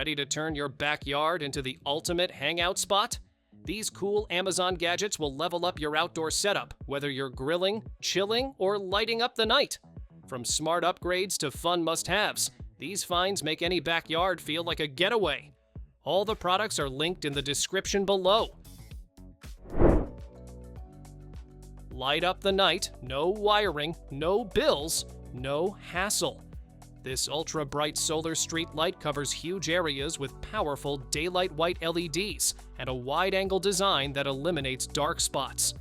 Ready to turn your backyard into the ultimate hangout spot? These cool Amazon gadgets will level up your outdoor setup, whether you're grilling, chilling, or lighting up the night. From smart upgrades to fun must-haves, these finds make any backyard feel like a getaway. All the products are linked in the description below. Light up the night, no wiring, no bills, no hassle. This ultra-bright solar street light covers huge areas with powerful daylight white LEDs and a wide-angle design that eliminates dark spots.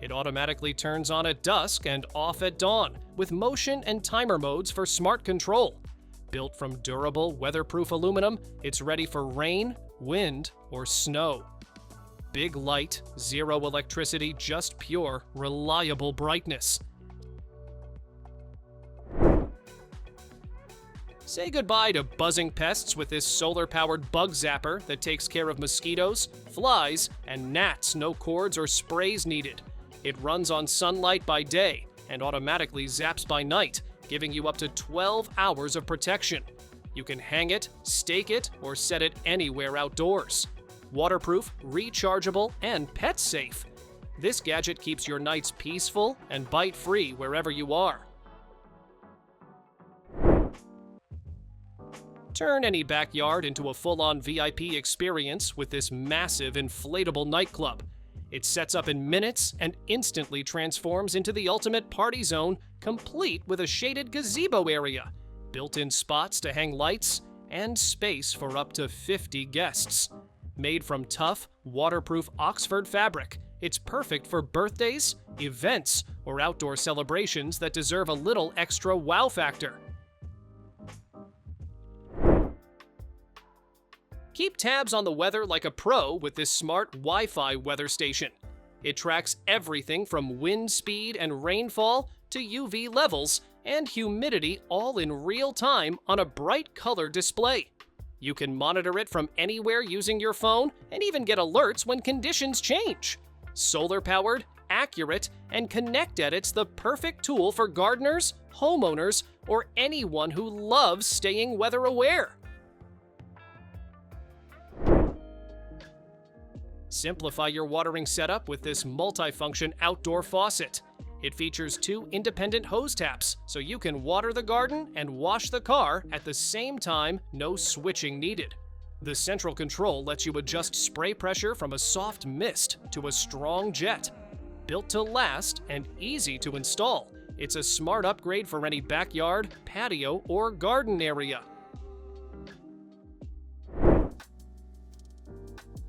It automatically turns on at dusk and off at dawn, with motion and timer modes for smart control. Built from durable, weatherproof aluminum, it's ready for rain, wind, or snow. Big light, zero electricity, just pure, reliable brightness. Say goodbye to buzzing pests with this solar-powered bug zapper that takes care of mosquitoes, flies, and gnats, no cords or sprays needed. It runs on sunlight by day and automatically zaps by night, giving you up to 12 hours of protection. You can hang it, stake it, or set it anywhere outdoors. Waterproof, rechargeable, and pet safe. This gadget keeps your nights peaceful and bite-free wherever you are. Turn any backyard into a full-on VIP experience with this massive inflatable nightclub. It sets up in minutes and instantly transforms into the ultimate party zone, complete with a shaded gazebo area, built-in spots to hang lights, and space for up to 50 guests. Made from tough, waterproof Oxford fabric, it's perfect for birthdays, events, or outdoor celebrations that deserve a little extra wow factor. Keep tabs on the weather like a pro with this smart Wi-Fi weather station. It tracks everything from wind speed and rainfall to UV levels and humidity, all in real time on a bright color display. You can monitor it from anywhere using your phone and even get alerts when conditions change. Solar-powered, accurate, and connected, it's the perfect tool for gardeners, homeowners, or anyone who loves staying weather aware. Simplify your watering setup with this multifunction outdoor faucet. It features 2 independent hose taps, so you can water the garden and wash the car at the same time, no switching needed. The central control lets you adjust spray pressure from a soft mist to a strong jet. Built to last and easy to install, it's a smart upgrade for any backyard, patio, or garden area.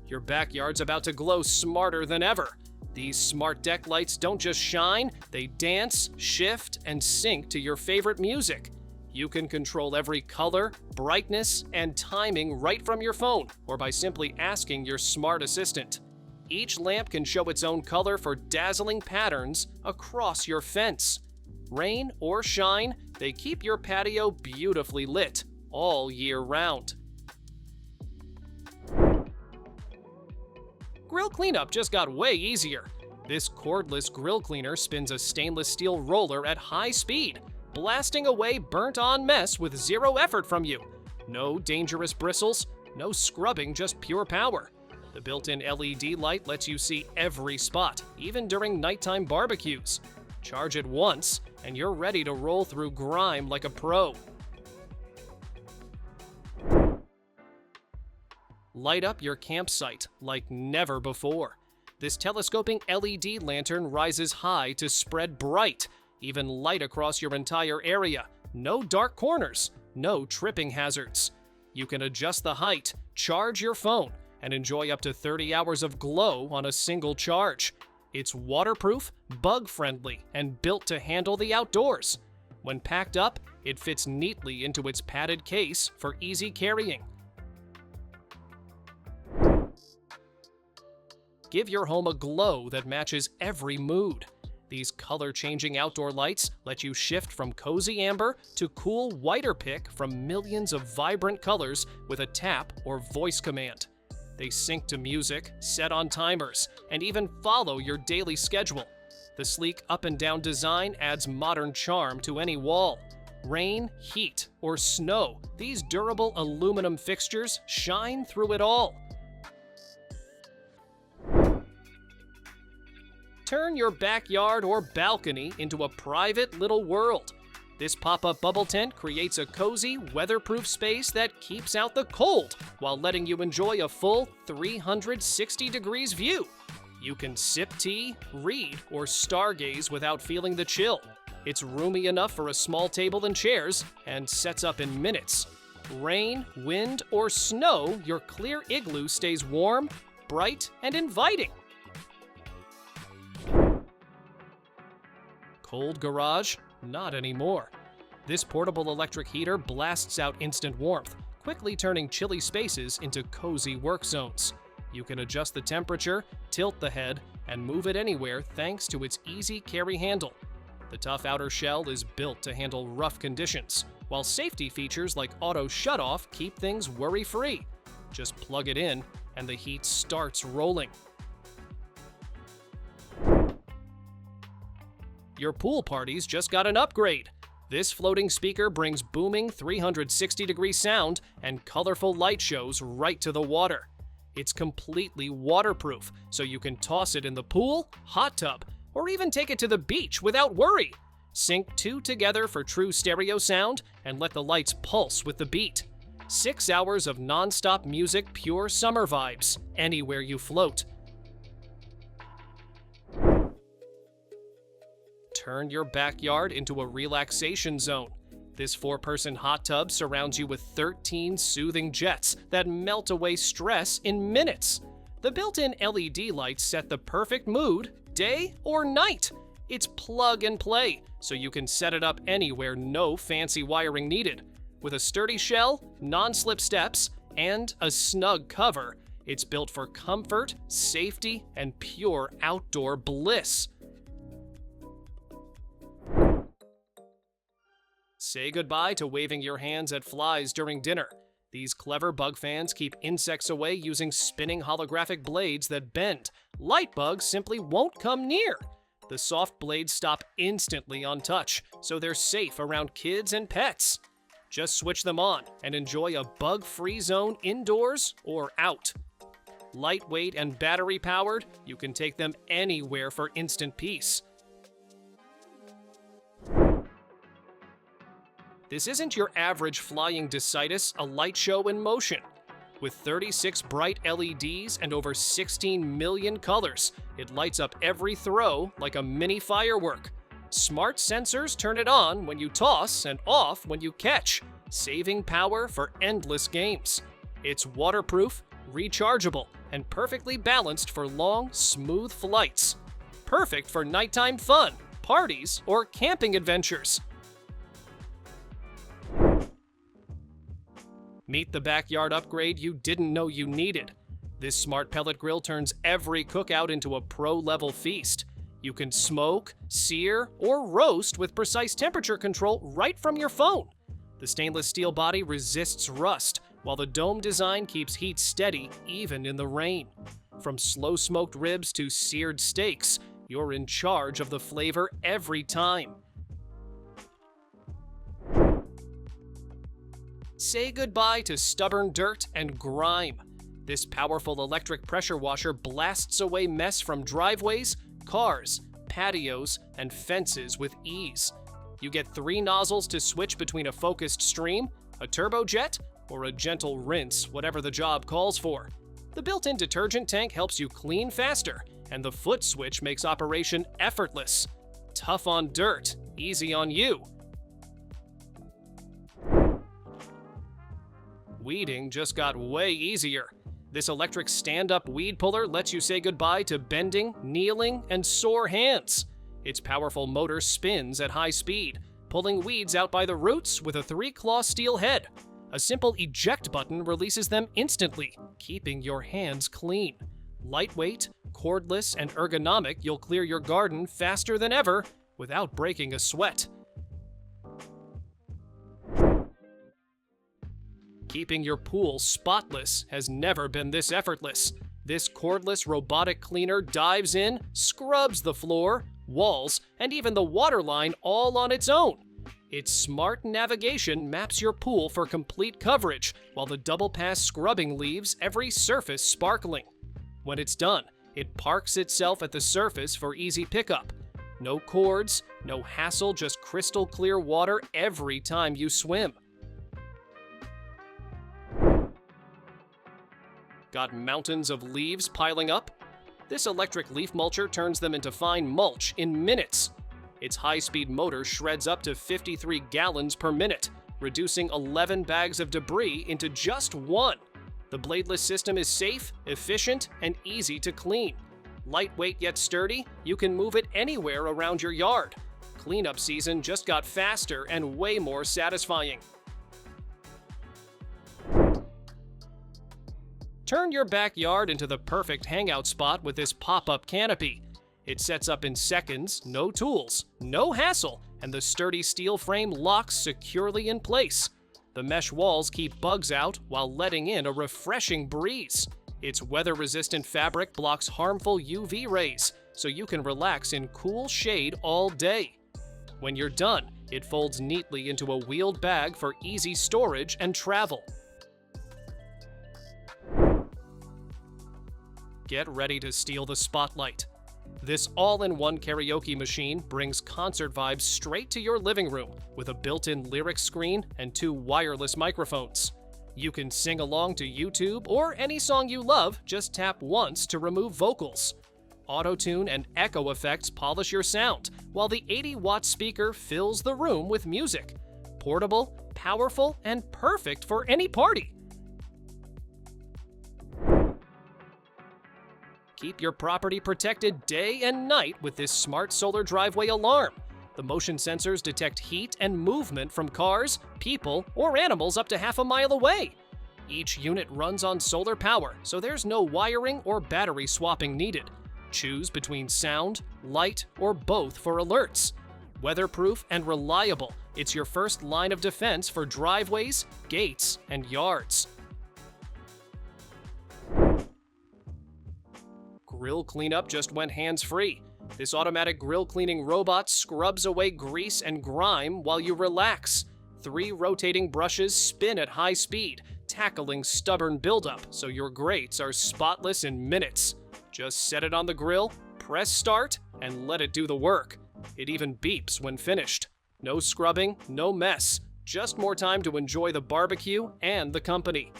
Your backyard's about to glow smarter than ever. These smart deck lights don't just shine, they dance, shift, and sync to your favorite music. You can control every color, brightness, and timing right from your phone or by simply asking your smart assistant. Each lamp can show its own color for dazzling patterns across your fence. Rain or shine, they keep your patio beautifully lit all year round. Grill cleanup just got way easier. This cordless grill cleaner spins a stainless steel roller at high speed, blasting away burnt-on mess with zero effort from you. No dangerous bristles, no scrubbing, just pure power. The built-in LED light lets you see every spot, even during nighttime barbecues. Charge it once, and you're ready to roll through grime like a pro. Light up your campsite like never before. This telescoping LED lantern rises high to spread bright, even light across your entire area. No dark corners, no tripping hazards. You can adjust the height, charge your phone, and enjoy up to 30 hours of glow on a single charge. It's waterproof, bug-friendly, and built to handle the outdoors. When packed up, it fits neatly into its padded case for easy carrying. Give your home a glow that matches every mood. These color-changing outdoor lights let you shift from cozy amber to cool whiter pick from millions of vibrant colors with a tap or voice command. They sync to music, set on timers, and even follow your daily schedule. The sleek up and down design adds modern charm to any wall. Rain, heat, or snow, these durable aluminum fixtures shine through it all. Turn your backyard or balcony into a private little world. This pop-up bubble tent creates a cozy, weatherproof space that keeps out the cold while letting you enjoy a full 360 degrees view. You can sip tea, read, or stargaze without feeling the chill. It's roomy enough for a small table and chairs, and sets up in minutes. Rain, wind, or snow, your clear igloo stays warm, bright, and inviting. Cold garage? Not anymore. This portable electric heater blasts out instant warmth, quickly turning chilly spaces into cozy work zones. You can adjust the temperature, tilt the head, and move it anywhere thanks to its easy carry handle. The tough outer shell is built to handle rough conditions, while safety features like auto shutoff keep things worry-free. Just plug it in, and the heat starts rolling. Your pool party's just got an upgrade. This floating speaker brings booming 360-degree sound and colorful light shows right to the water. It's completely waterproof, so you can toss it in the pool, hot tub, or even take it to the beach without worry. Sync two together for true stereo sound and let the lights pulse with the beat. 6 hours of non-stop music, pure summer vibes, anywhere you float. Turn your backyard into a relaxation zone. This 4-person hot tub surrounds you with 13 soothing jets that melt away stress in minutes. The built-in LED lights set the perfect mood, day or night. It's plug and play, so you can set it up anywhere, no fancy wiring needed. With a sturdy shell, non-slip steps, and a snug cover, it's built for comfort, safety, and pure outdoor bliss. Say goodbye to waving your hands at flies during dinner. These clever bug fans keep insects away using spinning holographic blades that bend. Light bugs simply won't come near. The soft blades stop instantly on touch, so they're safe around kids and pets. Just switch them on and enjoy a bug-free zone indoors or out. Lightweight and battery-powered, you can take them anywhere for instant peace. This isn't your average flying Decidus, a light show in motion. With 36 bright LEDs and over 16 million colors, it lights up every throw like a mini firework. Smart sensors turn it on when you toss and off when you catch, saving power for endless games. It's waterproof, rechargeable, and perfectly balanced for long, smooth flights. Perfect for nighttime fun, parties, or camping adventures. Meet the backyard upgrade you didn't know you needed. This smart pellet grill turns every cookout into a pro-level feast. You can smoke, sear, or roast with precise temperature control right from your phone. The stainless steel body resists rust, while the dome design keeps heat steady even in the rain. From slow-smoked ribs to seared steaks, you're in charge of the flavor every time. Say goodbye to stubborn dirt and grime. This powerful electric pressure washer blasts away mess from driveways, cars, patios, and fences with ease. You get 3 nozzles to switch between a focused stream, a turbojet, or a gentle rinse, whatever the job calls for. The built-in detergent tank helps you clean faster, and the foot switch makes operation effortless. Tough on dirt, easy on you. Weeding just got way easier. This electric stand-up weed puller lets you say goodbye to bending, kneeling, and sore hands. Its powerful motor spins at high speed, pulling weeds out by the roots with a 3-claw steel head. A simple eject button releases them instantly, keeping your hands clean. Lightweight, cordless, and ergonomic, you'll clear your garden faster than ever without breaking a sweat. Keeping your pool spotless has never been this effortless. This cordless robotic cleaner dives in, scrubs the floor, walls, and even the water line all on its own. Its smart navigation maps your pool for complete coverage, while the double pass scrubbing leaves every surface sparkling. When it's done, it parks itself at the surface for easy pickup. No cords, no hassle, just crystal clear water every time you swim. Got mountains of leaves piling up? This electric leaf mulcher turns them into fine mulch in minutes. Its high-speed motor shreds up to 53 gallons per minute, reducing 11 bags of debris into just one. The bladeless system is safe, efficient, and easy to clean. Lightweight yet sturdy, you can move it anywhere around your yard. Cleanup season just got faster and way more satisfying. Turn your backyard into the perfect hangout spot with this pop-up canopy. It sets up in seconds, no tools, no hassle, and the sturdy steel frame locks securely in place. The mesh walls keep bugs out while letting in a refreshing breeze. Its weather-resistant fabric blocks harmful UV rays, so you can relax in cool shade all day. When you're done, it folds neatly into a wheeled bag for easy storage and travel. Get ready to steal the spotlight. This all-in-one karaoke machine brings concert vibes straight to your living room with a built-in lyric screen and 2 wireless microphones. You can sing along to YouTube or any song you love, just tap once to remove vocals. Auto-tune and echo effects polish your sound, while the 80-watt speaker fills the room with music. Portable, powerful, and perfect for any party. Keep your property protected day and night with this smart solar driveway alarm. The motion sensors detect heat and movement from cars, people, or animals up to half a mile away. Each unit runs on solar power, so there's no wiring or battery swapping needed. Choose between sound, light, or both for alerts. Weatherproof and reliable, it's your first line of defense for driveways, gates, and yards. Grill cleanup just went hands-free. This automatic grill cleaning robot scrubs away grease and grime while you relax. 3 rotating brushes spin at high speed, tackling stubborn buildup, so your grates are spotless in minutes. Just set it on the grill, press start, and let it do the work. It even beeps when finished. No scrubbing, no mess. Just more time to enjoy the barbecue and the company.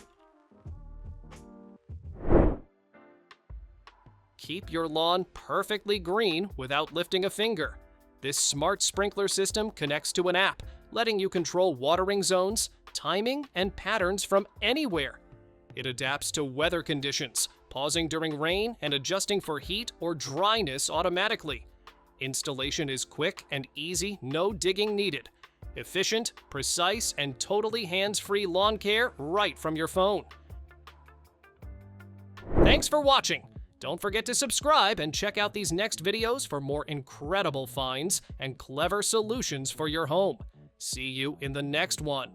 Keep your lawn perfectly green without lifting a finger. This smart sprinkler system connects to an app, letting you control watering zones, timing, and patterns from anywhere. It adapts to weather conditions, pausing during rain and adjusting for heat or dryness automatically. Installation is quick and easy, no digging needed. Efficient, precise, and totally hands-free lawn care right from your phone. Thanks for watching! Don't forget to subscribe and check out these next videos for more incredible finds and clever solutions for your home. See you in the next one.